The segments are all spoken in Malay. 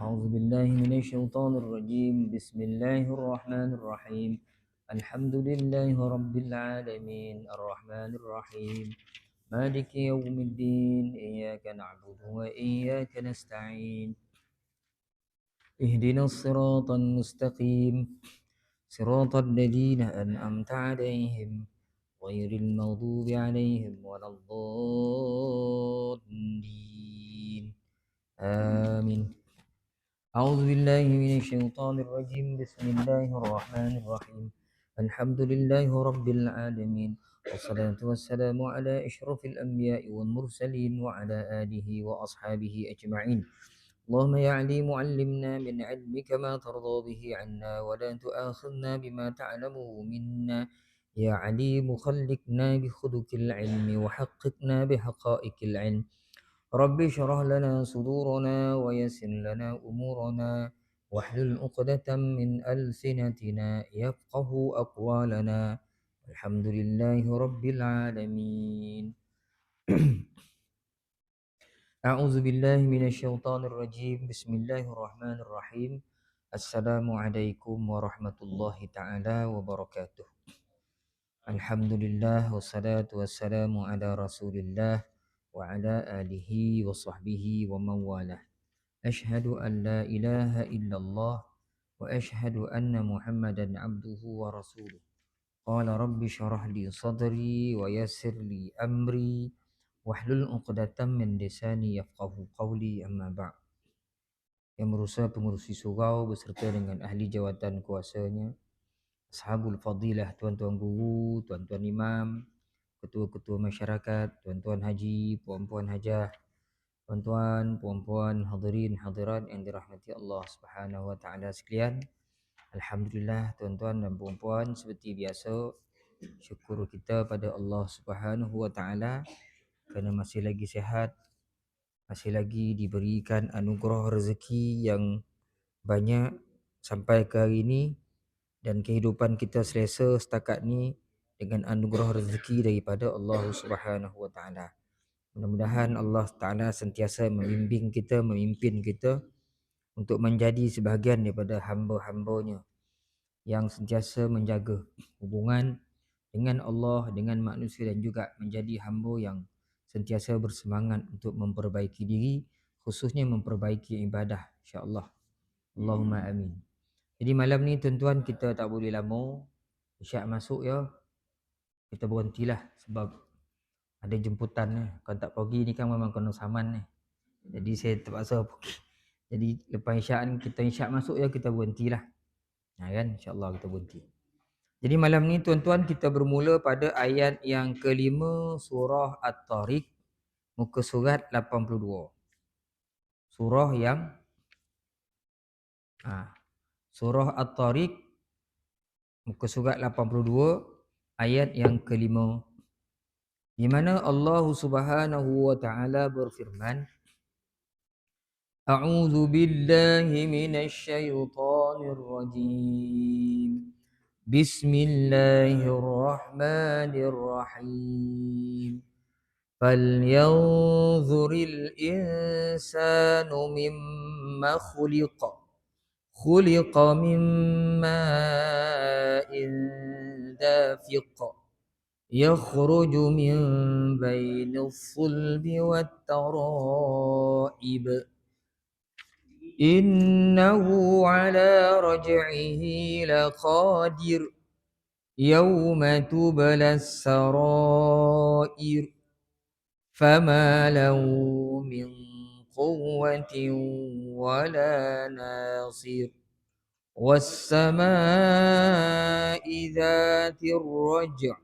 أعوذ بالله من الشيطان الرجيم بسم الله الرحمن الرحيم الحمد لله رب العالمين الرحمن الرحيم مالك يوم الدين إياك نعبد وإياك نستعين اهدنا الصراط المستقيم صراط الذين أنعمت عليهم غير المغضوب عليهم ولا الضالين آمين. أعوذ بالله من الشيطان الرجيم بسم الله الرحمن الرحيم الحمد لله رب العالمين والصلاة والسلام على أشرف الأنبياء والمرسلين وعلى آله وأصحابه أجمعين اللهم يا عليم علمنا من علمك ما ترضى به عنا ولا تؤاخذنا بما تعلمه منا يا عليم خلقنا بخلق العلم وحققنا بحقائق العلم رب اشرح لنا صدورنا ويسر لنا أمورنا واحلل عقدة من ألسنتنا يفقه أقوالنا الحمد لله رب العالمين أعوذ بالله من الشيطان الرجيم بسم الله الرحمن الرحيم السلام عليكم ورحمة الله تعالى وبركاته الحمد لله والصلاة والسلام على رسول الله وعلى آله وصحبه ومن والاه أشهد أن لا إله إلا الله وأشهد أن محمدا عبده ورسوله قال رب اشرح لي صدري ويسر لي أمري واحلل عقدة من لساني يفقه قولي أما بعد. Yang berusaha pengurusi surau beserta dengan ahli jawatan kuasanya, ashabul fadilah, tuan-tuan guru, tuan-tuan imam, ketua-ketua masyarakat, tuan-tuan haji, puan-puan hajah, tuan-tuan, puan-puan, hadirin, hadirat yang dirahmati Allah Subhanahu wa taala sekalian. Alhamdulillah tuan-tuan dan puan-puan, seperti biasa syukur kita pada Allah Subhanahu wa taala kerana masih lagi sihat, masih lagi diberikan anugerah rezeki yang banyak sampai ke hari ini, dan kehidupan kita selesa setakat ni dengan anugerah rezeki daripada Allah Subhanahu wa taala. Mudah-mudahan Allah Ta'ala sentiasa membimbing kita, memimpin kita untuk menjadi sebahagian daripada hamba-hambanya yang sentiasa menjaga hubungan dengan Allah, dengan manusia, dan juga menjadi hamba yang sentiasa bersemangat untuk memperbaiki diri, khususnya memperbaiki ibadah, insya-Allah. Allahumma amin. Jadi malam ni tuan-tuan, kita tak boleh lama. Isyak masuk ya, kita berhentilah sebab ada jemputan ni. Kalau tak pergi ni kan memang kena saman ni. Jadi saya terpaksa pergi. Jadi lepas isyak ni, kita isyak masuk ya, kita berhentilah. Kan, insya-Allah kita berhenti. Jadi malam ni tuan-tuan, kita bermula pada ayat yang kelima surah At-Tariq, muka surat 82. Surah yang surah At-Tariq, muka surat 82, ayat yang kelima, di mana Allah Subhanahu wa taala berfirman, A'udzu billahi minasy syaithanir rajim. Bismillahirrahmanirrahim. Falyanzuril insanu mimma khuliqa. Khuliqa mimma dafiq. Yakhruju min bainil sulbi wat tara'ib. Innahu ala raj'ihi laqadir. Yawma tublas sarair. Fama lahu min quwwatin wala nasir. Was-samaa'i dhatir raj'.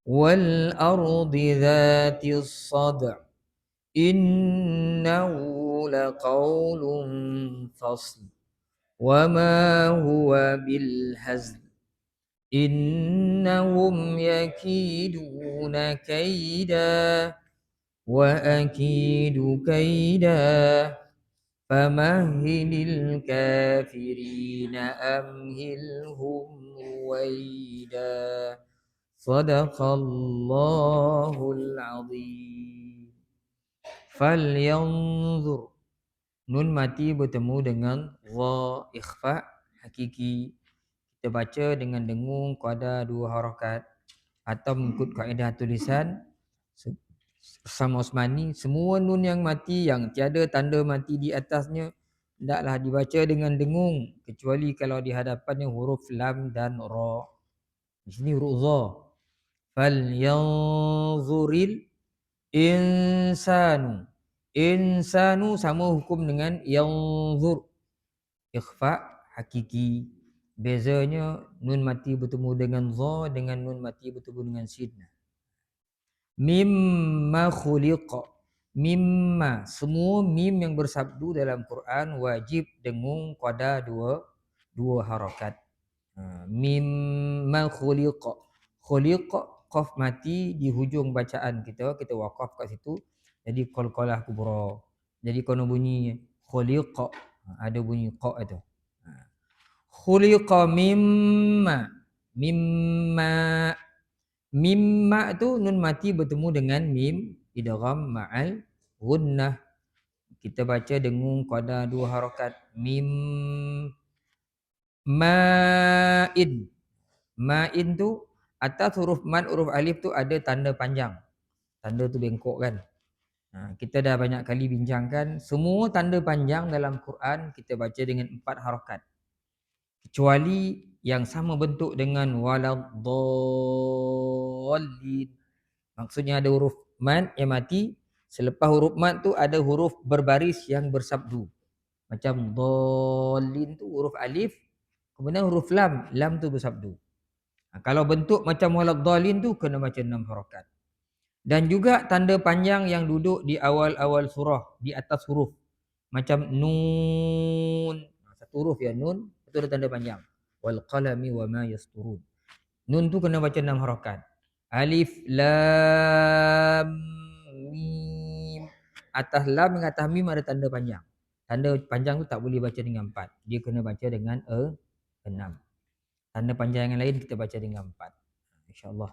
والأرض ذات الصدع إنه لقول فصل وما هو بالهزل إنهم يكيدون كيدا وأكيد كيدا فمهل الكافرين أمهلهم رويدا Sadaqallahul azim. Falyanzur. Nun mati bertemu dengan dha ikhfa hakiki. Kita baca dengan dengung qada 2 harakat atau mengikut kaedah tulisan sama Osmani, semua nun yang mati yang tiada tanda mati di atasnya hendaklah dibaca dengan dengung kecuali kalau di hadapannya huruf lam dan ra. Di sini huruf dha. Fal yanzuril insanu. Insanu sama hukum dengan yanzur. Ikhfa hakiki. Bezanya nun mati bertemu dengan dha dengan nun mati bertemu dengan sin. Mimma khuliqa. Mimma, semua mim yang bersabdu dalam Quran wajib dengung qada dua harakat. Mimma khuliqa. Khuliqa qaf mati di hujung bacaan kita wakaf kat situ. Jadi qalqalah kubra. Jadi kono bunyi khuliqa. Ada bunyi qa itu. Khuliqa mimma. Mimma. Mimma tu nun mati bertemu dengan mim idgham ma'al gunnah. Kita baca dengung qada 2 harakat. Mim ma'in. Ma'in tu atas huruf mad huruf alif tu ada tanda panjang. Tanda tu bengkok kan. Kita dah banyak kali bincangkan semua tanda panjang dalam Quran kita baca dengan 4 harakat. Kecuali yang sama bentuk dengan waladdallin. Maksudnya ada huruf mad yang mati. Selepas huruf mad tu ada huruf berbaris yang bersabdu. Macam dallin tu huruf alif. Kemudian huruf lam. Lam tu bersabdu. Kalau bentuk macam waladdallin tu kena baca 6 harakat. Dan juga tanda panjang yang duduk di awal-awal surah. Di atas huruf. Macam nun. Satu huruf ya nun. Itu ada tanda panjang. Wal qalami wa ma yasturun. Nun tu kena baca 6 harakat. Alif lam mim. Atas lam dengan atas mim ada tanda panjang. Tanda panjang tu tak boleh baca dengan 4. Dia kena baca dengan 6. Tanda panjang yang lain kita baca dengan 4. InsyaAllah.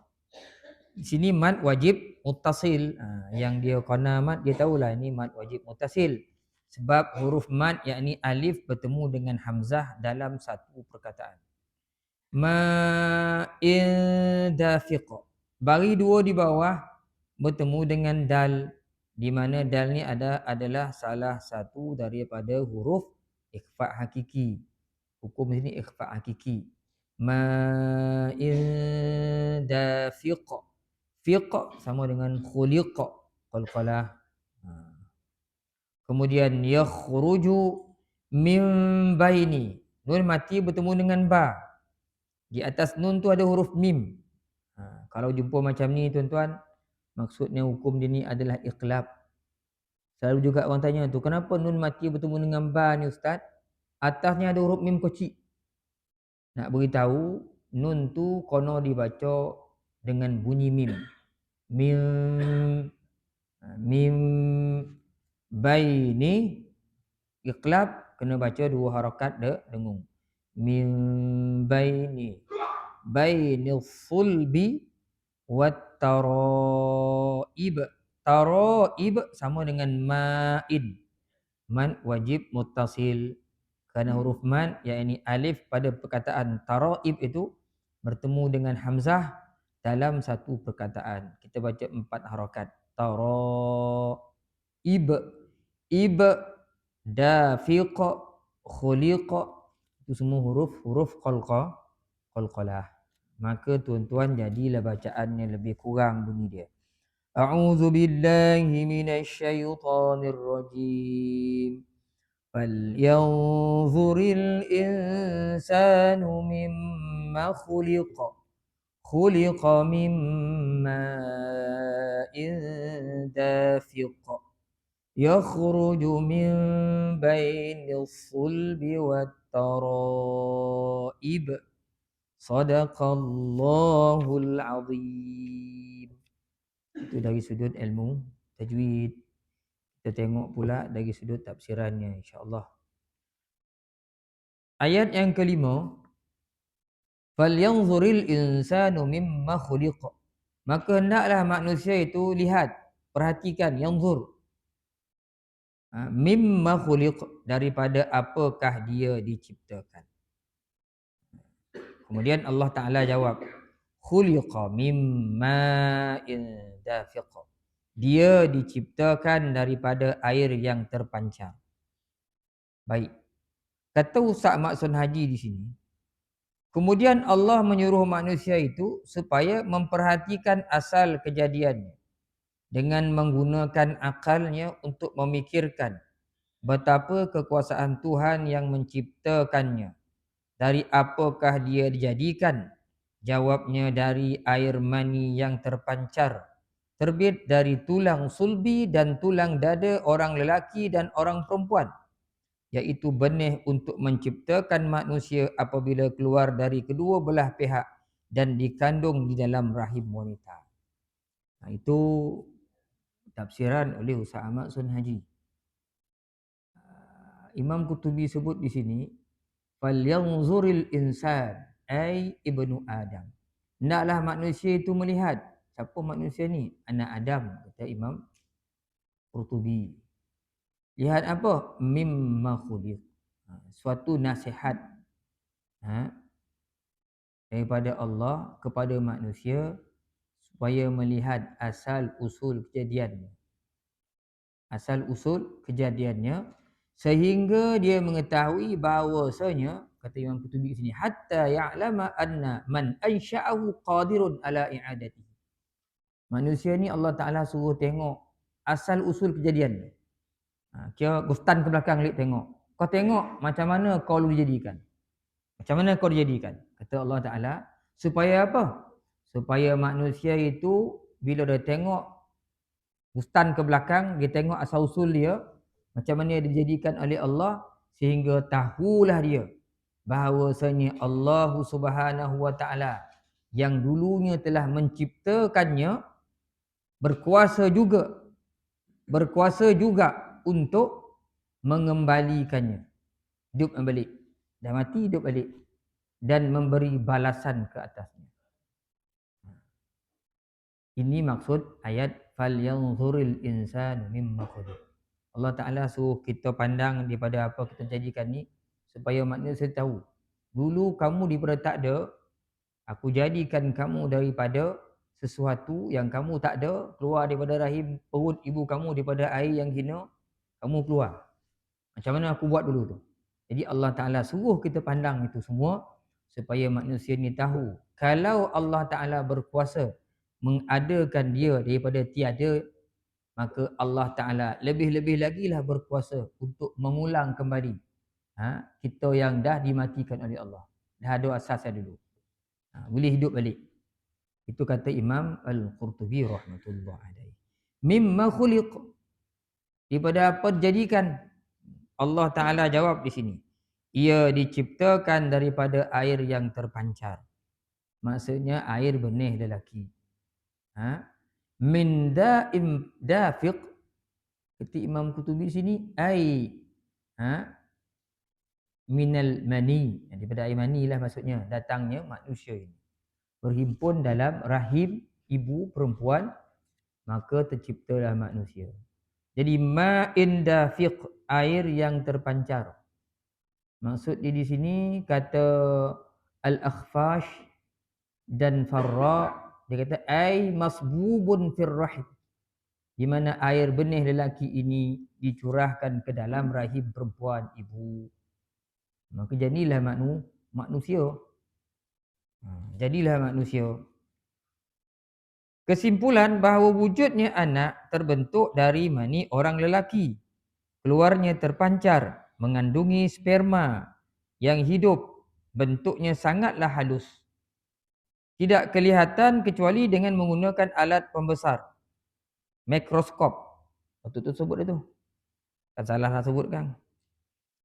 Di sini mad wajib muttasil. Yang dia qana mad dia tahulah ini mad wajib muttasil. Sebab huruf mad yakni alif bertemu dengan hamzah dalam satu perkataan. Ma'in dafiq. Bari 2 di bawah bertemu dengan dal, di mana dal ni adalah salah satu daripada huruf ikhfa hakiki. Hukum sini ikhfa hakiki. Ma'in dafiq. Fiq sama dengan khuliq. Qalqalah. Kemudian yakhruju min baini. Nun mati bertemu dengan ba. Di atas nun tu ada huruf mim. Kalau jumpa macam ni tuan-tuan, maksudnya hukum dia ni adalah iqlab. Selalu juga orang tanya tu, kenapa nun mati bertemu dengan ba ni ustaz? Atasnya ada huruf mim kecil. Nak beritahu, nun tu kono dibaca dengan bunyi mim. Mim. Mim baini. Iqlab kena baca 2 harakat dengung. Mim baini. Bainil sulbi wat taraib. Taraib sama dengan ma'in. Mad wajib muttasil. Kerana huruf mad yakni alif pada perkataan taraib itu bertemu dengan hamzah dalam satu perkataan. Kita baca 4 harakat. Taraib. Ib. Dafiq. Khuliq. Itu semua huruf qalqalah. Maka tuan-tuan jadilah bacaannya lebih kurang bunyi dia. A'udzu billahi minasyaitonir rajim. Falyanzuril insanu mimma khuliqa. Khuliqa mimma dafiq. Yakhruju min bainis sulbi wat taraib. Sadaqallahul azim. Itu dari sudut ilmu tajwid. Kita tengok pula dari sudut tafsirannya insya-Allah. Ayat yang kelima, falyanzuril insanu mimma khuliqa. Maka hendaklah manusia itu lihat, perhatikan, yanzur. Mimma khuliq, daripada apakah dia diciptakan. Kemudian Allah Ta'ala jawab, khuliqa mimma dafiq. Dia diciptakan daripada air yang terpancar. Baik. Kata Ustaz Maksud Haji di sini, kemudian Allah menyuruh manusia itu supaya memperhatikan asal kejadiannya dengan menggunakan akalnya untuk memikirkan betapa kekuasaan Tuhan yang menciptakannya. Dari apakah dia dijadikan? Jawabnya dari air mani yang terpancar, terbit dari tulang sulbi dan tulang dada orang lelaki dan orang perempuan, iaitu benih untuk menciptakan manusia apabila keluar dari kedua belah pihak dan dikandung di dalam rahim wanita. Itu tafsiran oleh Ustaz Ahmad Sun Haji. Imam Qutubi sebut di sini, falyanzuril insan ay ibnu Adam. Hendaklah manusia itu melihat. Siapa manusia ni? Anak Adam, kata Imam Qutubi. Lihat apa? Mimma khuliq. Suatu nasihat daripada Allah kepada manusia supaya melihat asal usul kejadiannya. Asal usul kejadiannya sehingga dia mengetahui bahawasanya, kata Imam Qutubi sini, hatta ya'lama anna man ansha'ahu qadirun ala i'adatihi. Manusia ni Allah Ta'ala suruh tengok asal usul kejadian. Kira gustan ke belakang lihat tengok. Kau tengok macam mana kau dijadikan. Macam mana kau dijadikan. Kata Allah Ta'ala, supaya apa? Supaya manusia itu bila dia tengok gustan ke belakang, dia tengok asal usul dia, macam mana dia dijadikan oleh Allah, sehingga tahulah dia bahawasanya Allah Subhanahu Wa Ta'ala yang dulunya telah menciptakannya berkuasa juga untuk mengembalikannya. Hidup balik. Dah mati hidup balik. Dan memberi balasan ke atasnya. Ini maksud ayat falyanzuril insanu mimma khuliq. Allah Ta'ala suruh kita pandang daripada apa kita jadikan ni supaya manusia tahu. Dulu kamu daripada tak ada, aku jadikan kamu daripada sesuatu yang kamu tak ada, keluar daripada rahim perut ibu kamu daripada air yang hina, kamu keluar. Macam mana aku buat dulu tu. Jadi Allah Ta'ala suruh kita pandang itu semua supaya manusia ni tahu. Kalau Allah Ta'ala berkuasa mengadakan dia daripada tiada, maka Allah Ta'ala lebih-lebih lagi lah berkuasa untuk mengulang kembali kita yang dah dimatikan oleh Allah. Dah ada asasnya dulu. Boleh hidup balik. Itu kata Imam Al-Qurtubi rahmatullah alaihi. Mimma khuliq. Daripada apa dijadikan? Allah Ta'ala jawab di sini. Ia diciptakan daripada air yang terpancar. Maksudnya air benih lelaki. Min da'im dafiq. Kata Imam Qutubi sini. Minal mani. Daripada air mani lah maksudnya. Datangnya manusia ini. Berhimpun dalam rahim ibu perempuan. Maka terciptalah manusia. Jadi ma'in dafiq. Air yang terpancar. Maksud dia di sini kata Al-Akhfash dan Farra, dia kata ay masbubun fir rahim, di mana air benih lelaki ini dicurahkan ke dalam rahim perempuan ibu. Maka jadilah manusia. Jadilah manusia. Kesimpulan bahawa wujudnya anak terbentuk dari mani orang lelaki. Keluarnya terpancar, mengandungi sperma yang hidup, bentuknya sangatlah halus. Tidak kelihatan kecuali dengan menggunakan alat pembesar, mikroskop. Waktu tu sebut itu. Tak salah lah sebut kan.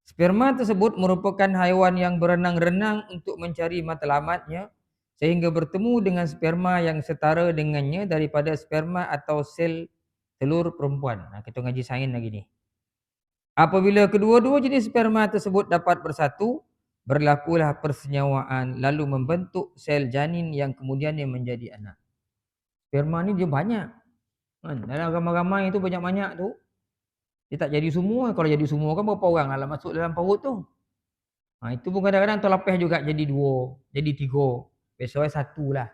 Sperma tersebut merupakan haiwan yang berenang-renang untuk mencari matlamatnya sehingga bertemu dengan sperma yang setara dengannya daripada sperma atau sel telur perempuan. Kita ngaji sains lagi ni. Apabila kedua-dua jenis sperma tersebut dapat bersatu, berlakulah persenyawaan lalu membentuk sel janin yang kemudiannya menjadi anak. Sperma ni dia banyak. Dalam ramai-ramai tu banyak-banyak tu. Dia tak jadi semua. Kalau jadi semua kan berapa orang lah masuk dalam perut tu. Itu pun kadang-kadang terlepas juga jadi 2, jadi 3. Biasanya 1 lah.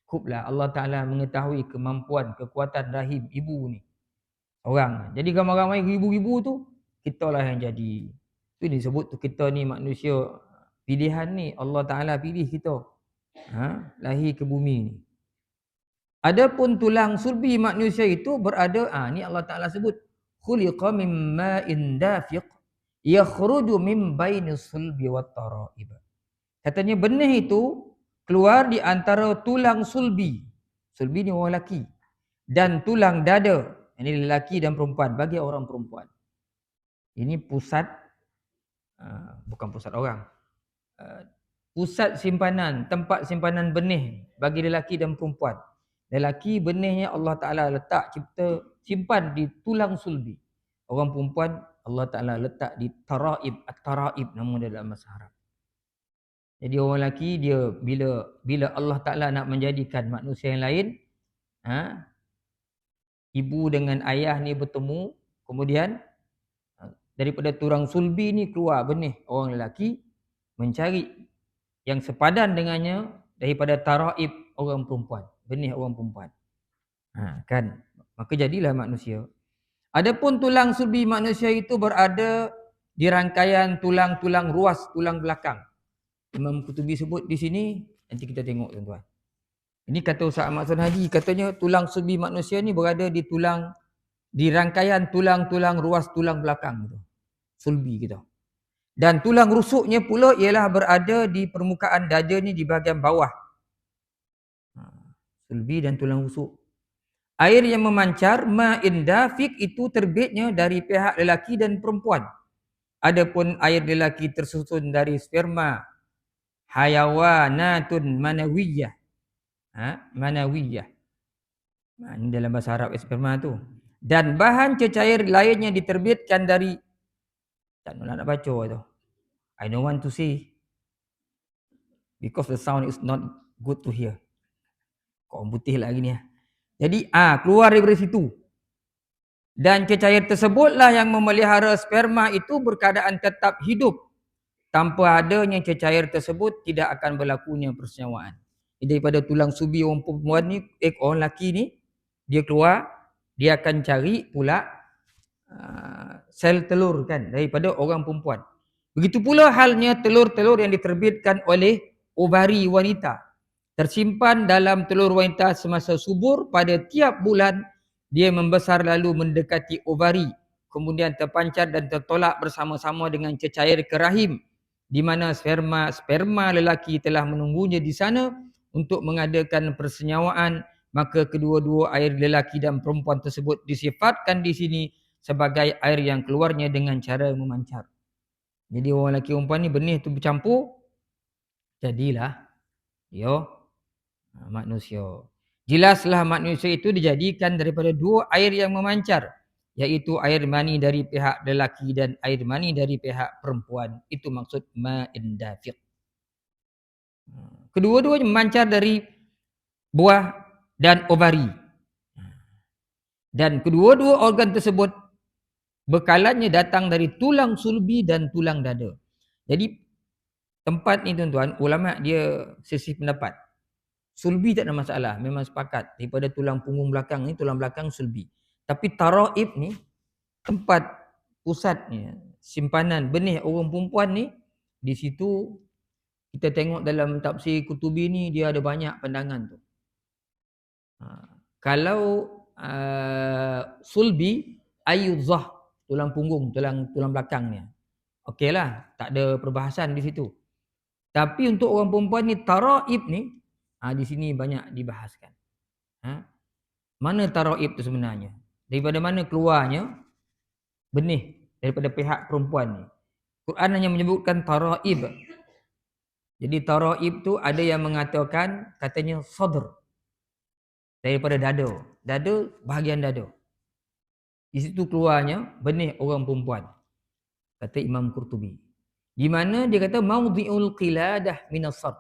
Cukuplah Allah Ta'ala mengetahui kemampuan, kekuatan rahim ibu ni. Orang. Jadi ramai-ramai ribu-ribu tu, kita lah yang jadi. Itu disebut tu kita ni manusia pilihan ni. Allah Ta'ala pilih kita. Lahir ke bumi ni. Adapun tulang sulbi manusia itu berada, ni Allah Ta'ala sebut. Khuliqa min ma'in dafiq yakhruju min bainis sulbi wat tara'ib. Katanya benih itu keluar di antara tulang sulbi. Sulbi ni orang lelaki. Dan tulang dada. Ini lelaki dan perempuan. Bagi orang perempuan. Ini pusat. Bukan pusat orang. Pusat simpanan. Tempat simpanan benih. Bagi lelaki dan perempuan. Lelaki benihnya Allah Ta'ala letak cipta. Simpan di tulang sulbi. Orang perempuan Allah Ta'ala letak di tara'ib. At-tara'ib nama dia dalam bahasa Arab. Jadi orang lelaki dia bila Allah Ta'ala nak menjadikan manusia yang lain, ibu dengan ayah ni bertemu, kemudian daripada tulang sulbi ni keluar benih orang lelaki, mencari yang sepadan dengannya daripada taraib orang perempuan, benih orang perempuan. Kan? Maka jadilah manusia. Adapun tulang sulbi manusia itu berada di rangkaian tulang-tulang ruas, tulang belakang. Imam Qurtubi sebut di sini, nanti kita tengok tuan-tuan. Ini kata Ustaz Ahmad Sonhaji, katanya tulang sulbi manusia ni berada di rangkaian tulang-tulang ruas tulang belakang tu. Sulbi kita. Dan tulang rusuknya pula ialah berada di permukaan dada ni di bahagian bawah. Sulbi dan tulang rusuk. Air yang memancar ma'in dafiq itu terbitnya dari pihak lelaki dan perempuan. Adapun air lelaki tersusun dari sperma hayawanatun manawiyah. Manawiyah. Ini dalam bahasa Arab sperma tu. Dan bahan cecair lainnya diterbitkan dari, tak nak baca tu. I don't want to say because the sound is not good to hear. Kau putih lagi ni. Jadi keluar daripada situ. Dan cecair tersebutlah yang memelihara sperma itu berkeadaan tetap hidup. Tanpa adanya cecair tersebut tidak akan berlakunya persenyawaan. Daripada tulang sulbi orang perempuan ni, orang lelaki ni, dia keluar, dia akan cari pula sel telur kan daripada orang perempuan. Begitu pula halnya telur-telur yang diterbitkan oleh ovari wanita. Tersimpan dalam telur wanita semasa subur, pada tiap bulan dia membesar lalu mendekati ovari. Kemudian terpancar dan tertolak bersama-sama dengan cecair ke rahim, di mana sperma lelaki telah menunggunya di sana untuk mengadakan persenyawaan. Maka kedua-dua air lelaki dan perempuan tersebut disifatkan di sini sebagai air yang keluarnya dengan cara memancar. Jadi orang lelaki perempuan ni benih tu bercampur, jadilah manusia. Jelaslah manusia itu dijadikan daripada 2 air yang memancar, iaitu air mani dari pihak lelaki dan air mani dari pihak perempuan. Itu maksud ma'in dafiq. Kedua-duanya memancar dari buah dan ovari. Dan kedua-dua organ tersebut bekalannya datang dari tulang sulbi dan tulang dada. Jadi tempat ni tuan-tuan, ulama dia selisih pendapat. Sulbi tak ada masalah, memang sepakat. Daripada tulang punggung belakang ni, tulang belakang sulbi. Tapi taraib ni, tempat pusatnya, simpanan benih orang perempuan ni, di situ kita tengok dalam tafsir Qurtubi ni, dia ada banyak pandangan tu. Kalau sulbi, ayudzah, tulang punggung, tulang belakang ni. Okeylah, tak ada perbahasan di situ. Tapi untuk orang perempuan ni, taraib ni, di sini banyak dibahaskan. Mana taraib tu sebenarnya? Daripada mana keluarnya benih daripada pihak perempuan ni? Quran hanya menyebutkan taraib. Jadi taraib tu ada yang mengatakan katanya sadr. Daripada dada. Dada, bahagian dada. Di situ keluarnya benih orang perempuan. Kata Imam Qurtubi. Di mana dia kata maudhi'ul qiladah minas sad.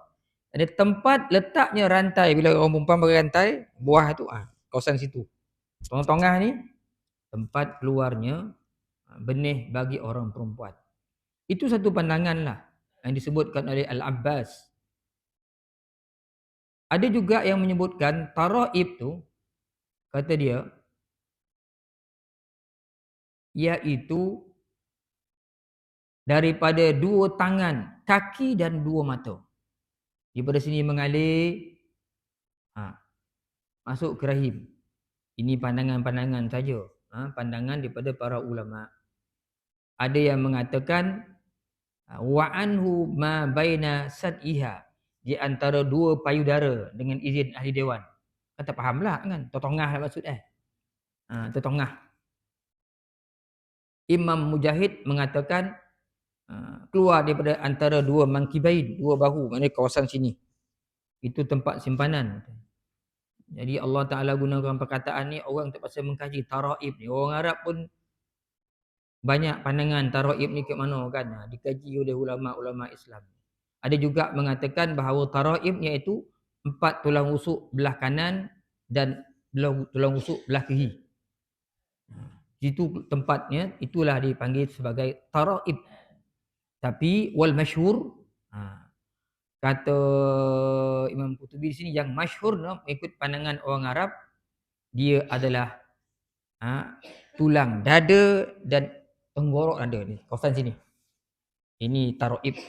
Ada tempat letaknya rantai. Bila orang perempuan berantai, buah tu kawasan situ. Tengah-tengah ni tempat keluarnya benih bagi orang perempuan. Itu satu pandangan lah yang disebutkan oleh Al-Abbas. Ada juga yang menyebutkan taraib tu, kata dia, iaitu daripada dua tangan, kaki dan dua mata. Daripada sini mengalir, masuk ke rahim. Ini pandangan-pandangan saja. Pandangan daripada para ulama. Ada yang mengatakan wa anhu ma baina sad'iha, di antara dua payudara dengan izin ahli dewan. Kata fahamlah kan, totongah lah maksud totongah. Imam Mujahid mengatakan keluar daripada antara dua mankibain, dua bahu, maknanya kawasan sini. Itu tempat simpanan. Jadi Allah Ta'ala gunakan perkataan ni, orang terpaksa mengkaji taraib ni. Orang Arab pun banyak pandangan taraib ni ke mana kan, dikaji oleh ulama-ulama Islam. Ada juga mengatakan bahawa taraib iaitu 4 tulang rusuk belah kanan dan tulang rusuk belah kiri. Itu tempatnya, itulah dipanggil sebagai taraib. Tapi wal masyhur, kata Imam Qurtubi di sini, yang masyhur mengikut pandangan orang Arab, dia adalah tulang dada dan tenggorok dada ni, kawasan sini. Ini taraib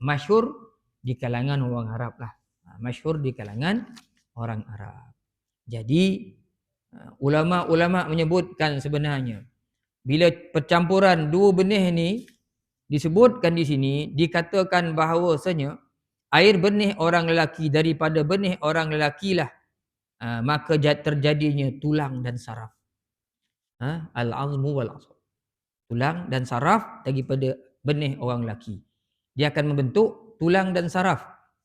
masyhur di kalangan orang Arab lah. Masyhur di kalangan orang Arab. Jadi ulama-ulama menyebutkan sebenarnya bila percampuran dua benih ni disebutkan di sini, dikatakan bahawasanya air benih orang lelaki daripada benih orang lelaki lah, maka terjadinya tulang dan saraf. Al-azmu wal asab. Tulang dan saraf daripada benih orang lelaki. Dia akan membentuk tulang dan saraf.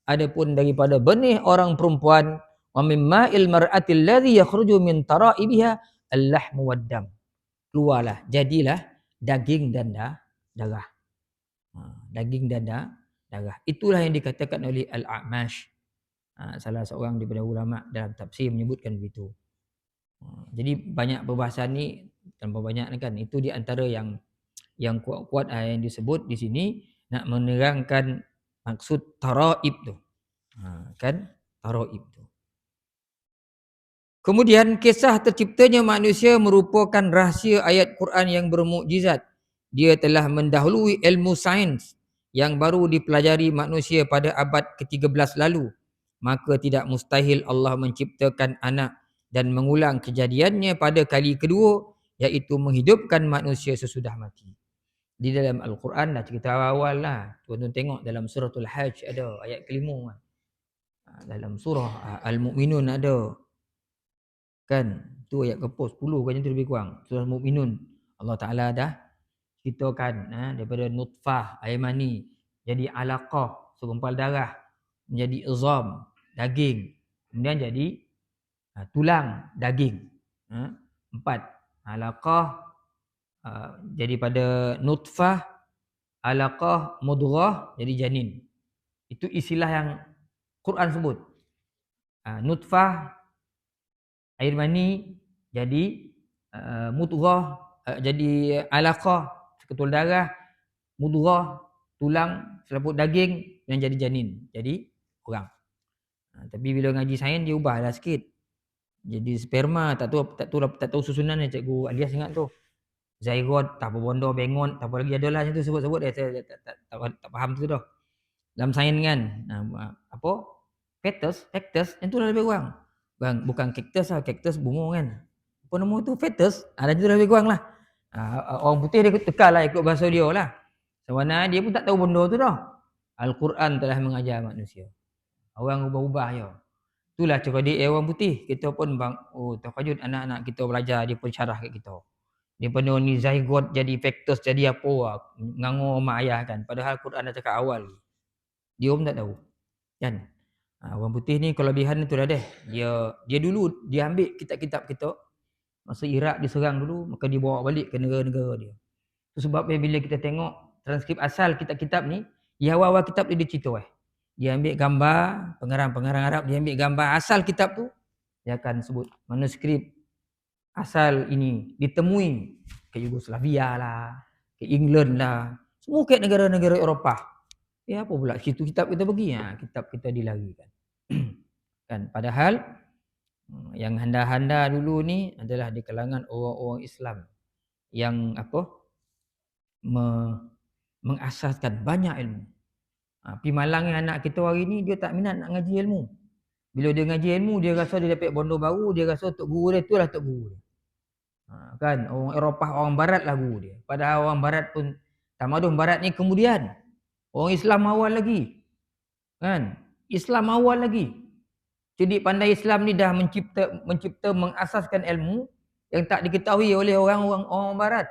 Adapun daripada benih orang perempuan, wa mimma'il mar'ati alladhi yakhruju min tara'ibiha al-lahmu wad-dam. Keluarlah, jadilah daging dan darah. Daging dan darah. Itulah yang dikatakan oleh Al-A'mash, salah seorang daripada ulama dalam tafsir, menyebutkan begitu. Jadi banyak perbahasan ni, tanpa banyak kan, itu di antara yang kuat-kuat yang disebut di sini, nak menerangkan maksud taraib tu. Kan? Taraib tu. Kemudian kisah terciptanya manusia merupakan rahsia ayat Quran yang bermukjizat. Dia telah mendahului ilmu sains yang baru dipelajari manusia pada abad ke-13 lalu. Maka tidak mustahil Allah menciptakan anak dan mengulang kejadiannya pada kali kedua, iaitu menghidupkan manusia sesudah mati. Di dalam Al-Quran dah cerita awal lah. Tuan-tuan tengok dalam suratul Hajj ada ayat kelima. Dalam surah Al-Mu'minun ada. Kan? Tu ayat ke-10 kan, itu lebih kurang. Surah Al-Mu'minun. Allah Ta'ala dah ceritakan daripada nutfah, air mani, jadi alaqah, segumpal darah, menjadi izam, daging. Kemudian jadi tulang, daging. 4. Alaqah, jadi pada nutfah, alaqah, mudghah, jadi janin. Itu istilah yang Quran sebut. Nutfah, air mani, jadi mudghah, jadi alaqah, seketul darah, mudghah, tulang, selaput daging, dan jadi janin. Jadi orang. Tapi bila ngaji sains dia ubahlah sikit. Jadi sperma, tak tahu susunannya, cikgu Alias ingat tu. Zygote, tak apa bondo, bengon, tak apa lagi adalah macam tu sebut-sebut dia, saya tak faham tu dah. Dalam sains kan, apa? Fetus, yang tu dah lebih kurang. Bang, bukan cactus lah, cactus bunga kan. Apa nama tu? Fetus. Dah tu dah lebih kurang lah. Orang putih dia tekal lah ikut bahasa dia lah. Sebenarnya dia pun tak tahu benda tu dah. Al-Quran telah mengajar manusia. Orang ubah-ubah je. Itulah cara dia orang putih. Kita pun terkejut anak-anak kita belajar, dia pun syarah kat kita. Dia penuh ni zygote jadi fetus jadi apa lah. Nganggur mak ayah kan. Padahal Quran dah cakap awal. Dia pun tak tahu. Kan? Orang putih ni kelebihan tu dah deh. Dia dulu dia ambil kitab-kitab kita. Masa Iraq diserang dulu, maka dia bawa balik ke negara-negara dia. Itu sebab bila kita tengok transkrip asal kitab-kitab ni, di awal-awal kitab dia cerita dia ambil gambar, pengarang-pengarang Arab, dia ambil gambar asal kitab tu, dia akan sebut manuskrip asal ini ditemui ke Yugoslavia lah, ke England lah, semua ke negara-negara Eropah. Ya apa pula situ kitab kita pergi, kitab kita dilarikan. Kan padahal yang handa-handa dulu ni adalah di kalangan orang-orang Islam yang mengasaskan banyak ilmu. Pi malang anak kita hari ni dia tak minat nak ngaji ilmu. Bila dia ngaji ilmu dia rasa dia dapat bondo baru, dia rasa tok guru dia itulah tok guru dia. Kan orang Eropah, orang barat lah guru dia. Padahal orang barat pun tamadun barat ni kemudian. Orang Islam awal lagi. Kan? Islam awal lagi. Jadi pandai Islam ni dah mencipta mengasaskan ilmu yang tak diketahui oleh orang barat.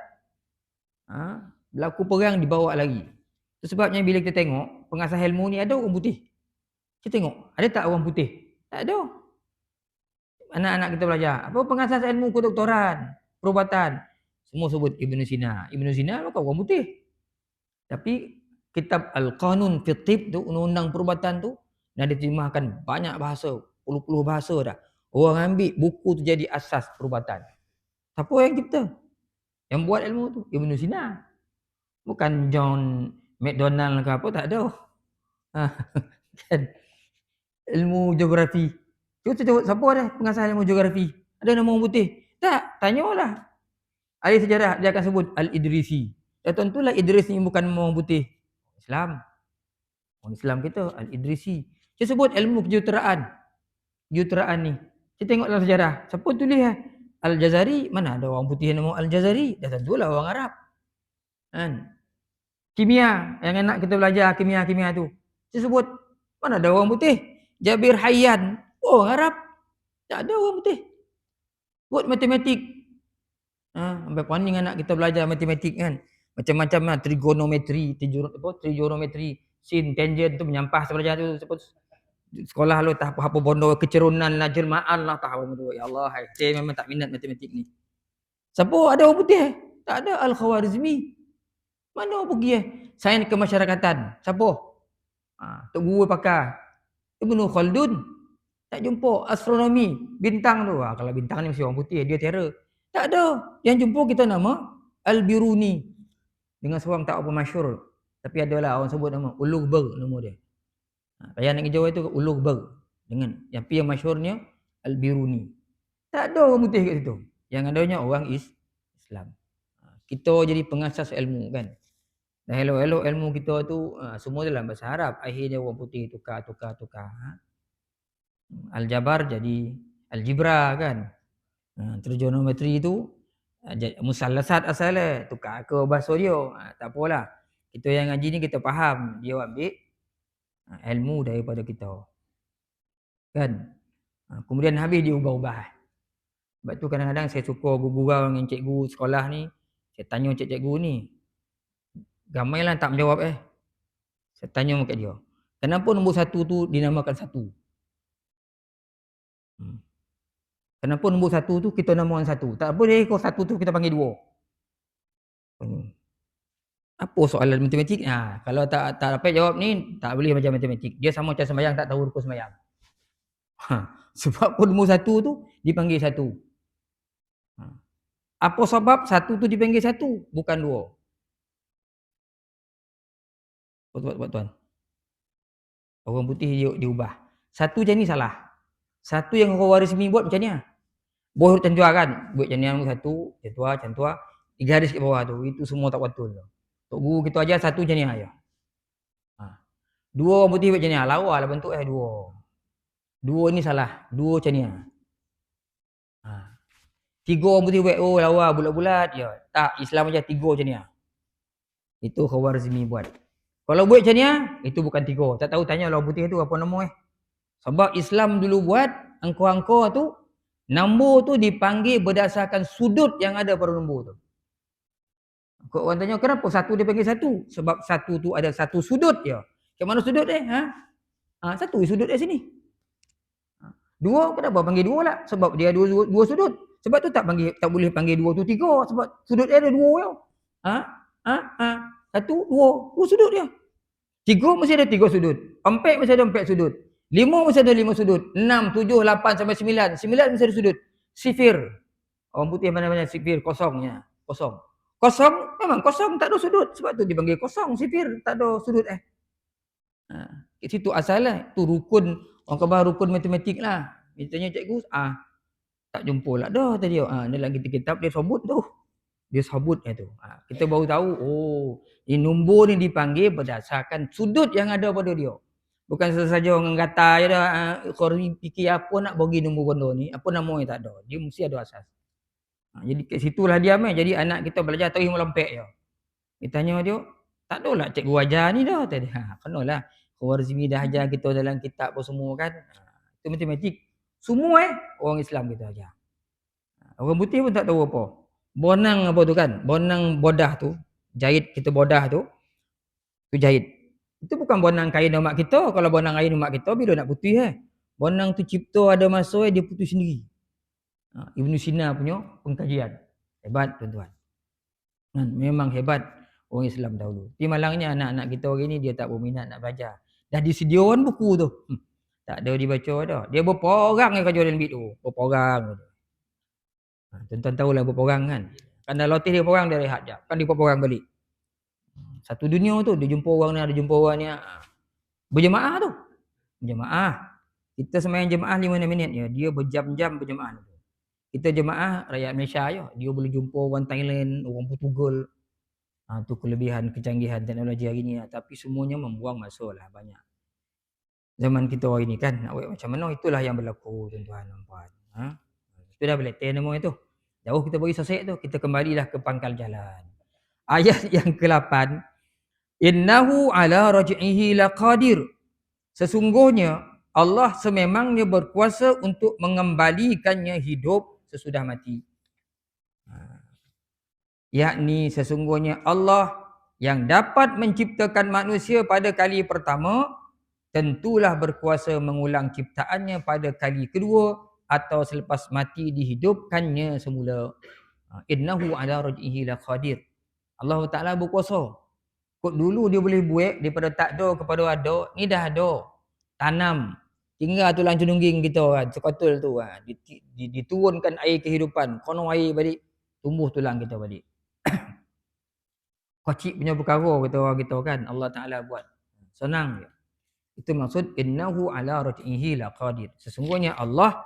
Berlaku perang dibawa lagi. Itu sebabnya bila kita tengok pengasas ilmu ni ada orang putih. Kita tengok, ada tak orang putih? Tak ada. Anak-anak kita belajar. Apa pengasas ilmu kedoktoran, perubatan. Semua sebut Ibn Sina. Ibn Sina maka orang putih. Tapi kitab Al-Qanun fi Tibb tu, undang-undang perubatan tu, dah diterjemahkan banyak bahasa, puluh-puluh bahasa dah. Orang ambil buku tu jadi asas perubatan. Siapa yang cipta? Yang buat ilmu tu Ibn Sina. Bukan John McDonald ke apa, tak ada. Kan? Ilmu geografi. Cuba siapa ada pengasas ilmu geografi? Ada nama orang putih? Tak, tanyalah. Ahli sejarah dia akan sebut Al-Idrisi. Ya tentulah Idris ni bukan orang putih. Islam. Orang Islam kita Al-Idrisi. Dia sebut ilmu kejuruteraan. Kejuruteraan ni. Kita tengok dalam sejarah. Siapa tulis Al-Jazari? Mana ada orang putih nama Al-Jazari? Dah tentulah orang Arab. Kan? Kimia. Yang anak kita belajar kimia tu. Dia sebut mana ada orang putih? Jabir Hayyan. Orang Arab. Tak ada orang putih. Buat matematik. Sampai paning anak kita belajar matematik kan. Macam-macam lah. Trigonometri. Sin, tangent tu menyampah sebelajar tu. Sekolah lu tak apa bondo kecerunan lah, jelmaan lah, tahu tu. Ya Allah, saya memang tak minat matematik ni. Siapa ada orang putih? Tak ada. Al-Khawarizmi. Mana orang pergi Sains kemasyarakatan. Siapa? Tok guru pakar. Ibnu Khaldun. Tak jumpa. Astronomi. Bintang tu. Kalau bintang ni mesti orang putih. Dia terror. Tak ada. Yang jumpa kita nama Al-Biruni. Dengan seorang tak apa masyhur. Tapi adalah orang sebut nama Ulugh nama dia. Payah nak jauh itu Ulugh dengan yang masyhurnya Al-Biruni. Tak ada orang putih kat situ. Yang adanya orang Islam. Kita jadi pengasas ilmu kan. Dan elok-elok ilmu kita tu semua dalam bahasa Arab. Akhirnya orang putih tukar. Aljabar jadi Aljibra kan. Trigonometri tu musallasat asalnya. Tukar ke bahasa dia. Tak apalah. Kita yang ngaji ni kita faham. Dia ambil ilmu daripada kita. Kan? Kemudian habis dia ubah-ubah. Sebab tu kadang-kadang saya suka gurau dengan cikgu sekolah ni. Saya tanya cikgu ni. Gamailah tak menjawab Saya tanya kat dia. Kenapa nombor 1 tu dinamakan 1? Kenapa nombor 1 tu kita namakan 1? Tak boleh kalau 1 tu kita panggil 2. Apa soalan matematik? Kalau tak dapat jawab ni, tak boleh macam matematik. Dia sama macam sembahyang tak tahu rukun sembahyang. Sebab pun nombor 1 tu dipanggil 1. Apa sebab 1 tu dipanggil 1 bukan 2? Tuan. Orang putih diubah. 1 macam ni salah. 1 yang orang Warismi buat macam ni. Boleh tentua kan? Buat macam ni nombor 1, cantua. 3 garis kat bawah tu. Itu semua tak betul. Tok guru kita ajar 1 macam ni aja. 2 orang putih buat macam ni. Lawa lah bentuk 2. 2 ni salah. 2 macam ni. 3 orang putih buat lawa bulat-bulat je. Tak, Islam aja 3 macam ni. Itu Khawarizmi buat. Kalau buat macam ni, itu bukan 3. Tak tahu tanya orang putih tu apa nama Sebab Islam dulu buat angka-angka tu, nombor tu dipanggil berdasarkan sudut yang ada pada nombor tu. Kau orang tanya kenapa 1 dipanggil 1? Sebab 1 tu ada 1 sudut je. Ke mana sudut 1 sudut di sini. 2 kenapa panggil 2 lah? Sebab dia ada 2 sudut. Sebab tu tak boleh panggil 2 tu 3 sebab sudut dia ada 2 je. 1 2 sudut dia. 3 mesti ada 3 sudut. 4 mesti ada 4 sudut. 5 mesti ada 5 sudut. 6, 7, 8 sampai 9. 9 mesti ada sudut. Sifir. Orang putih mana-mana sifir kosongnya. Kosong. Kosong, memang kosong, tak ada sudut. Sebab tu dipanggil kosong, sifir, tak ada sudut. Kat situ asalnya. Tu rukun, orang kata rukun matematik lah. Misalnya cikgu, tak jumpa lah dah tadi. Dalam kitab dia sebut tu. Dia sebutnya tu. Kita baru tahu, ini nombor ni dipanggil berdasarkan sudut yang ada pada dia. Bukan saja orang kata je dah, kau fikir apa nak bagi nombor benda ni, apa nama yang tak ada. Dia mesti ada asas. Jadi kat situlah dia main. Jadi anak kita belajar tarikh melempek je. Kita tanya dia, tak ada lah cikgu ajar ni dah tadi. Kenalah. Khawarizmi dah ajar kita dalam kitab apa semua kan. Itu matematik. Semua orang Islam kita ajar. Orang putih pun tak tahu apa. Bonang apa tu kan? Bonang bodah tu. Jahit kita bodah tu. Tu jahit. Itu bukan bonang kain mak kita. Kalau bonang kain mak kita bila nak putih Bonang tu cipta ada masa dia putih sendiri. Ibnu Sina punya pengkajian. Hebat tuan-tuan. Memang hebat orang Islam dahulu. Tapi malangnya anak-anak kita hari ni dia tak berminat nak belajar. Dah disediakan buku tu. Tak ada dibaca dah. Dia berapa orang yang kerja dalam bit tu? Berapa orang tu. Tuan-tuan tahulah berapa orang kan. Kan dah latih dia berapa orang dia rehat jap. Kan dia berapa orang balik. Satu dunia tu dia jumpa orang ni, ada jumpa orang ni. Berjemaah tu. Berjemaah. Kita sembahyang jemaah 5 minit je. Dia berjam-jam berjemaah tu. Kita jemaah rakyat Malaysia je. Dia boleh jumpa orang Thailand, orang Portugal. Tu kelebihan kecanggihan teknologi hari ni. Tapi semuanya membuang masa lah banyak. Zaman kita hari ni kan. Nak buat macam mana? Itulah yang berlaku tuan-tuan dan puan. Itu dah boleh ten nama itu. Jauh kita bagi sosek tu, kita kembalilah ke pangkal jalan. Ayat yang ke-8, innahu ala raj'ihi laqadir. Sesungguhnya Allah sememangnya berkuasa untuk mengembalikannya hidup sesudah mati. Yakni sesungguhnya Allah yang dapat menciptakan manusia pada kali pertama tentulah berkuasa mengulang ciptaannya pada kali kedua atau selepas mati dihidupkannya semula. Innahu ala raj'ihi laqadir. Allah Taala berkuasa. Kok dulu dia boleh buat daripada tak ada kepada ada, ni dah ada. Tanam. Tinggal tulang cunungging kita kan, sekotul tu kan. Diturunkan air kehidupan, kono air balik, tumbuh tulang kita balik. Kocik punya perkara kata orang kita kan, Allah Taala buat. Senang je. Itu maksud innahu ala raj'ihi laqadir. Sesungguhnya Allah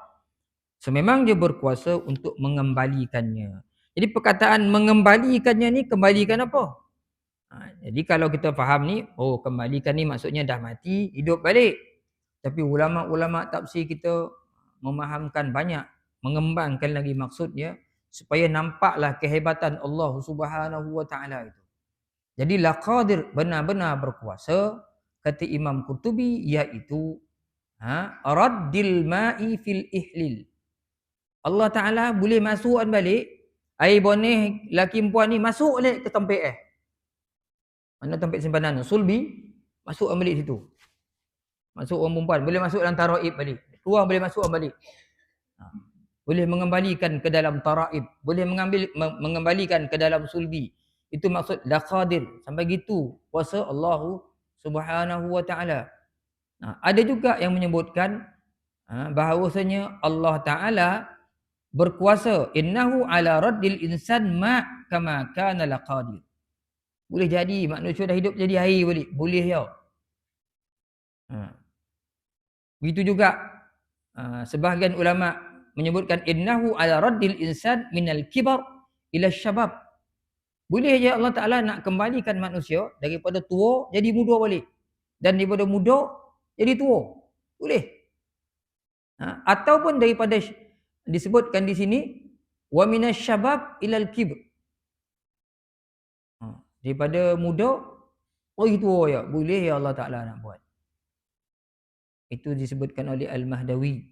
sememang dia berkuasa untuk mengembalikannya. Jadi perkataan mengembalikannya ni kembalikan apa? Jadi kalau kita faham ni, kembalikan ni maksudnya dah mati, hidup balik. Tapi ulama-ulama tafsir kita memahamkan banyak, mengembangkan lagi maksudnya supaya nampaklah kehebatan Allah Subhanahu wa taala itu. Jadi laqadir benar-benar berkuasa kata Imam Qurtubi iaitu raddil ma'i fil ihlil. Allah Taala boleh masukkan balik air boneh laki perempuan ni masuk balik ke tempat mana tempat simpanan sulbi, masukkan balik situ. Masuk orang perempuan boleh masuk dalam taraib balik. Keluar boleh masukkan balik. Boleh mengembalikan ke dalam taraib, boleh mengembalikan ke dalam sulbi. Itu maksud laqadir. Sampai gitu kuasa Allah Subhanahu wa taala. Ada juga yang menyebutkan bahawasanya Allah Taala berkuasa innahu ala raddil insan ma kama kana laqadir. Boleh jadi manusia dah hidup jadi air balik, boleh ya. Begitu juga sebahagian ulama menyebutkan innahu ala raddil insan minal kibar ila syabab. Boleh je Allah Taala nak kembalikan manusia daripada tua jadi muda balik dan daripada muda jadi tua. Boleh. Ataupun daripada disebutkan di sini wa minasyabab ilal kibr. Daripada muda tua ya. Boleh ya Allah Taala nak buat. Itu disebutkan oleh Al-Mahdawi.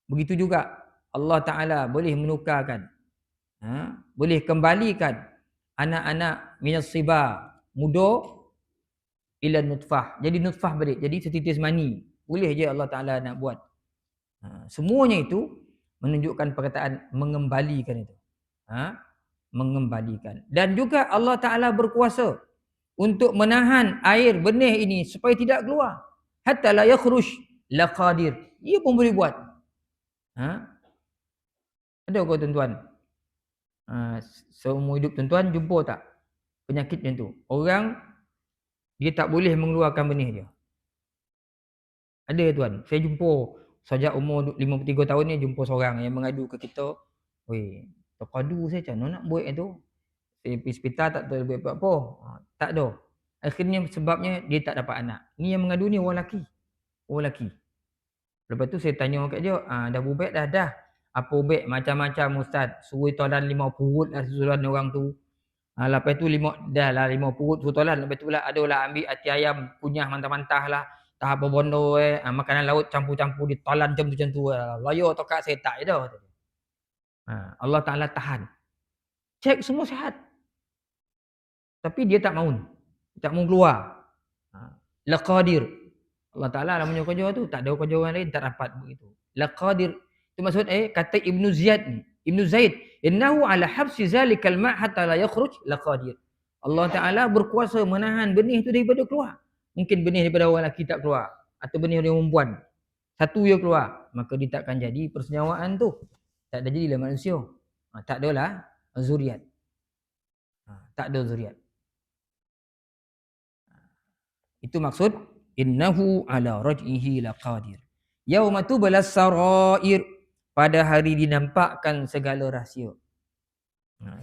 Begitu juga Allah Taala boleh menukarkan, boleh kembalikan anak-anak minas siba muda ila nutfah. Jadi nutfah balik, jadi setitis mani. Boleh je Allah Taala nak buat. Semuanya itu menunjukkan perkataan mengembalikan itu. Mengembalikan. Dan juga Allah Taala berkuasa untuk menahan air benih ini supaya tidak keluar. Hatta la yakhruj laqadir. Ia pun boleh buat. Ada ke tuan-tuan? Seumur hidup tuan-tuan jumpa tak penyakit macam tu? Orang dia tak boleh mengeluarkan benih dia. Ada tuan, saya jumpa sejak umur 53 tahun ni jumpa seorang yang mengadu ke kita, "Weh, terpadu saya macam mana nak buat itu? Saya pergi hospital tak tahu buat apa-apa." Tak ada. Akhirnya sebabnya dia tak dapat anak. Ni yang mengadu ni orang lelaki. Orang lelaki. Lepas tu saya tanya kat dia, dah berubat dah? Dah. Apa ubat? Macam-macam ustaz. Suruh tolan 5 perut lah susulan orang tu. Lepas tu 5 perut suruh tolan. Lepas tu lah ada lah ambil hati ayam kunyah mantah-mantah lah. Tak apa bondo makanan laut campur-campur ditolan macam tu. Laya tokat saya tak je dah. Allah Ta'ala tahan. Cek semua sihat. Tapi dia tak mahu. Tak mahu keluar. Laqadir. Allah Ta'ala lah punya kerja tu. Tak ada kerja orang lain tak dapat begitu. Laqadir. Itu maksud kata Ibnu Ziyad ni. Ibnu Zaid. Innahu ala habsi zalikal ma' hatta la yakhruj laqadir. Allah Ta'ala berkuasa menahan benih tu daripada keluar. Mungkin benih daripada orang lelaki tak keluar. Atau benih daripada perempuan. Satu dia keluar. Maka dia takkan jadi persenyawaan tu. Tak ada jadilah manusia. Tak adalah zuriat. Tak ada zuriat. Itu maksud innahu ala raj'ihi laqadir. Yauma tublas sarair, pada hari dinampakkan segala rahsia.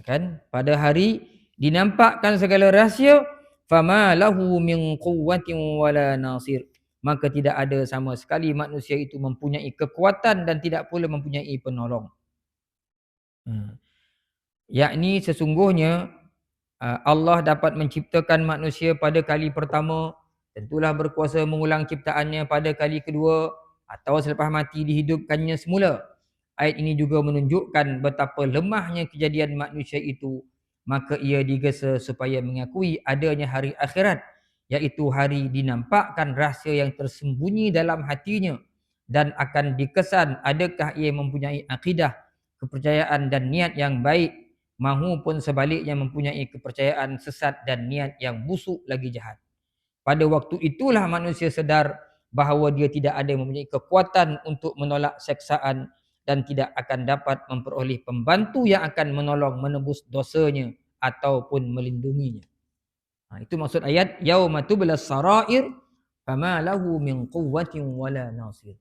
Kan? Pada hari dinampakkan segala rahsia, fama lahu min quwwatin wala nasir. Maka tidak ada sama sekali manusia itu mempunyai kekuatan dan tidak pula mempunyai penolong. Yakni sesungguhnya Allah dapat menciptakan manusia pada kali pertama, tentulah berkuasa mengulang ciptaannya pada kali kedua atau selepas mati dihidupkannya semula. Ayat ini juga menunjukkan betapa lemahnya kejadian manusia itu. Maka ia digesa supaya mengakui adanya hari akhirat, iaitu hari dinampakkan rahsia yang tersembunyi dalam hatinya dan akan dikesan adakah ia mempunyai akidah, kepercayaan dan niat yang baik, mahupun sebaliknya mempunyai kepercayaan sesat dan niat yang busuk lagi jahat. Pada waktu itulah manusia sedar bahawa dia tidak ada mempunyai kekuatan untuk menolak seksaan dan tidak akan dapat memperoleh pembantu yang akan menolong menebus dosanya ataupun melindunginya. Itu maksud ayat yauma tublas sarair fama lahu min quwwatin wala nasir.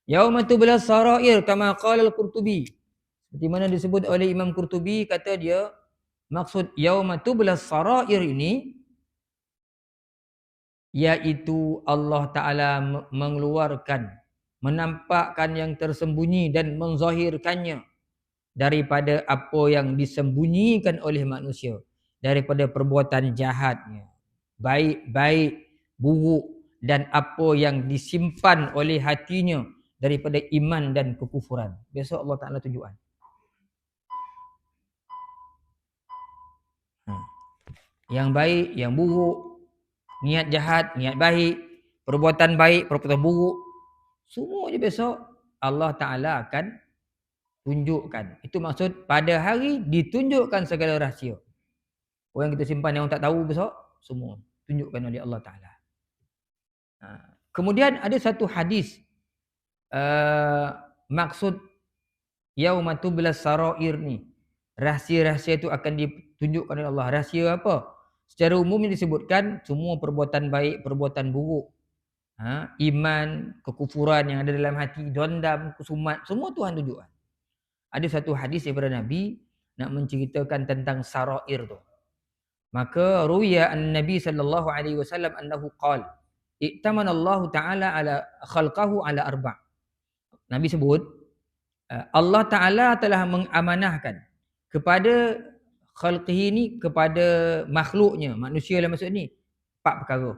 Yauma tublas sarair kama qala al-Qurtubi. Seperti mana disebut oleh Imam Qurtubi, kata dia maksud yauma tublas sarair ini iaitu Allah Ta'ala mengeluarkan, menampakkan yang tersembunyi dan menzahirkannya daripada apa yang disembunyikan oleh manusia, daripada perbuatan jahatnya, baik-baik, buruk, dan apa yang disimpan oleh hatinya daripada iman dan kekufuran. Besok Allah Ta'ala tunjukkan. Yang baik, yang buruk, niat jahat, niat baik, perbuatan baik, perbuatan buruk, semua je besok Allah Ta'ala akan tunjukkan. Itu maksud pada hari ditunjukkan segala rahsia. Orang kita simpan yang orang tak tahu besok, semua tunjukkan oleh Allah Ta'ala. Kemudian ada satu hadis, maksud yauma tublas sarair ni, rahsia-rahsia itu akan ditunjukkan oleh Allah. Rahsia apa? Secara umum disebutkan semua perbuatan baik, perbuatan buruk, iman, kekufuran yang ada dalam hati, dendam, kusumat, semua Tuhan tunjukkan. Ada satu hadis daripada Nabi nak menceritakan tentang sarair tu. Maka ruwiya an-Nabi sallallahu alaihi wasallam annahu qala i'tamana Allah Ta'ala ala khalqahu ala arba'. Nabi sebut Allah Ta'ala telah mengamanahkan kepada khalqihi ni, kepada makhluknya, manusia lah maksud ni, 4 perkara.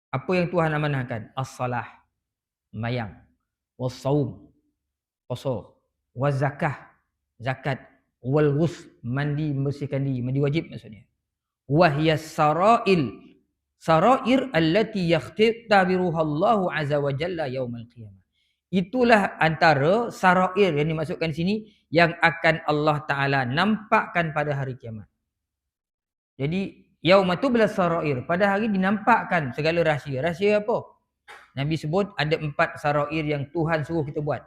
Apa yang Tuhan amanahkan? As-salah, sembahyang, was-saum, puasa, waz-zakah, zakat, wal ghusl, mandi, membersihkan diri, mandi wajib maksudnya. Wa hiya sarail, sarair allati yakhtabiruha Allah azza wa jalla yaumal qiyamah. Itulah antara sarair yang dimaksudkan sini yang akan Allah Ta'ala nampakkan pada hari kiamat. Jadi yauma tublas sarair, pada hari dinampakkan segala rahsia. Rahsia apa? Nabi sebut ada 4 sarair yang Tuhan suruh kita buat.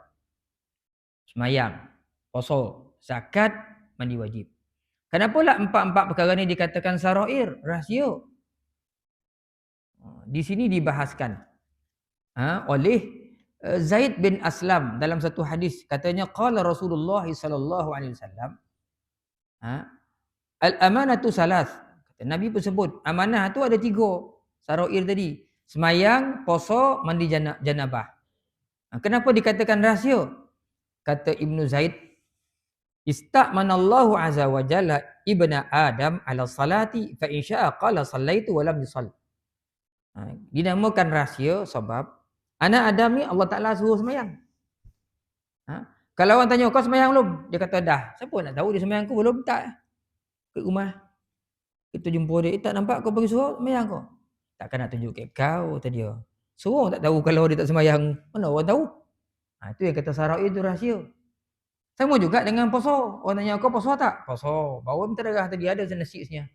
Sembahyang, puasa, zakat, mandi wajib. Kenapa lah empat-empat perkara ni dikatakan sarair, rahsia? Di sini dibahaskan oleh Zaid bin Aslam dalam satu hadis, katanya qala Rasulullah sallallahu alaihi wasallam, al amanatu salas. Kata Nabi pun sebut amanah tu ada 3 sarair tadi. Semayang, puasa, mandi janabah. Kenapa dikatakan rahsia? Kata Ibnu Zaid, ista'manallahu azza wa jalla ibna Adam ala salati fa in syaa qala sallaitu wa lam yusalli. Dinamakan rahsia sebab anak Adam ni Allah Taala suruh semayang. Kalau orang tanya kau semayang belum? Dia kata dah. Siapa nak tahu dia semayang ke belum? Tak. Ke rumah kita jumpa dia, tak nampak kau pergi suruh semayang kau? Takkan nak tunjuk kat kau, kata dia. Suruh tak tahu kalau dia tak semayang, mana orang tahu? Itu yang kata sarair itu rahsia. Sama juga dengan puasa. Orang tanya kau puasa tak? Puasa. Bawa minta darah tadi ada nasi sebenarnya.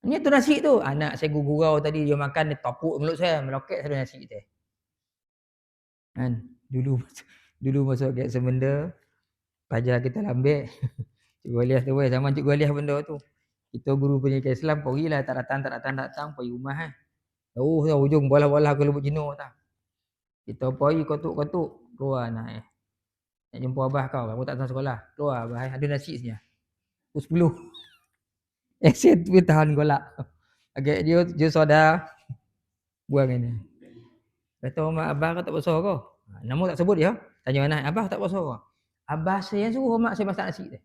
Ini tu nasi tu. Anak saya gurau tadi dia makan, dia topuk mulut saya, meloket saya nasi tu. Kan? Dulu masuk kat semenda, pelajar kita lambek. Cikgu Alias tu zaman Cikgu Alias benda tu. Kita guru pendidikan Islam pergilah tak datang pergi rumah Jauh hujung bola-bola ke Lubuk Jenuh tak. Kita pergi kotuk-kotuk keluar nak jumpa abah kau, kamu tak datang sekolah. Keluar abah ada nasi sebenarnya. Pukul 10. Asyik tu tahan golak. Agak dia soda buang ini. Kata mak abah kau tak puasa kau. Nama tak sebut dia. Tanya anak, abah tak puasa kau. Abah saya suruh mak saya masak nasi dia.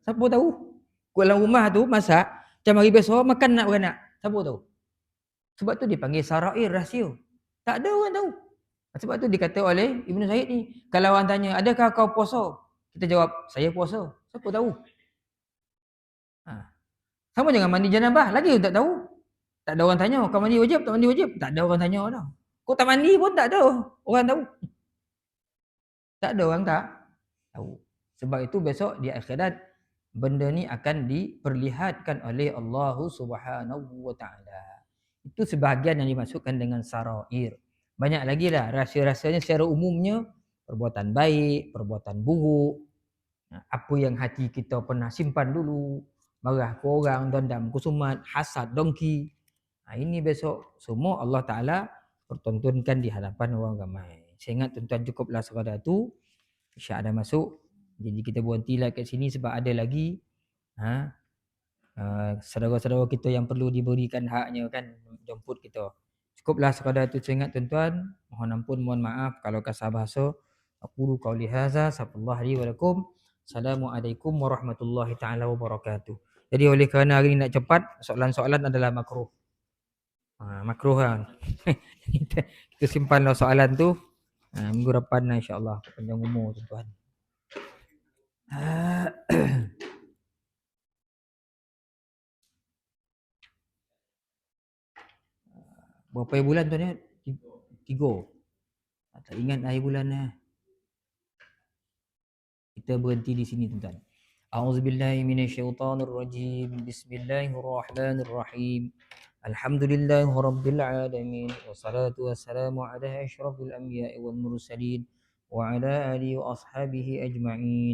Siapa tahu? Dalam rumah tu masak, macam hari biasa makan nak beranak. Siapa tahu? Sebab tu dipanggil sarair, rahsia. Tak ada orang tahu. Sebab tu dikata oleh Ibnu Zaid ni, kalau orang tanya, adakah kau puasa? Kita jawab, saya puasa. Siapa tahu? Sama dengan mandi janabah, lagi tak tahu. Tak ada orang tanya, kau mandi wajib tak mandi wajib? Tak ada orang tanya dah. Kau tak mandi pun tak ada orang tahu. Tak ada orang tak tahu. Sebab itu besok di akhirat benda ni akan diperlihatkan oleh Allah Subhanahu wa taala. Itu sebahagian yang dimasukkan dengan sarair. Banyak lagi lah rahsia-rahsianya secara umumnya, perbuatan baik, perbuatan buruk, apa yang hati kita pernah simpan dulu, marah ke orang, dendam, kusumat, hasad, dongki. Ini besok semua Allah Ta'ala pertontonkan di hadapan orang ramai. Saya ingat tuan-tuan cukuplah sekadar tu. Isyak dah masuk. Jadi kita berhentilah kat sini sebab ada lagi saudara-saudara kita yang perlu diberikan haknya kan, jemput kita. Cukuplah sekadar tu saya ingat tuan-tuan. Mohon ampun, mohon maaf kalau kasar bahasa. Aqulu qauli hadza, astaghfirullah li wa lakum. Assalamualaikum warahmatullahi taala wabarakatuh. Jadi oleh kerana hari ni nak cepat, soalan-soalan adalah makruh. Makruh kan. Kita simpanlah soalan tu. Minggu depan insya-Allah panjang umur tuan-tuan. Berapa bulan tu ni? 3. Tak ingat akhir bulan ni. Kita berhenti di sini tuan-tuan. A'udzubillahi minasyaitonirrajim. Bismillahirrahmanirrahim. Alhamdulillahirabbil alamin. Wassalatu wassalamu ala asyrafil anbiya'i wal mursalin wa ala alihi wa ashabihi ajma'in.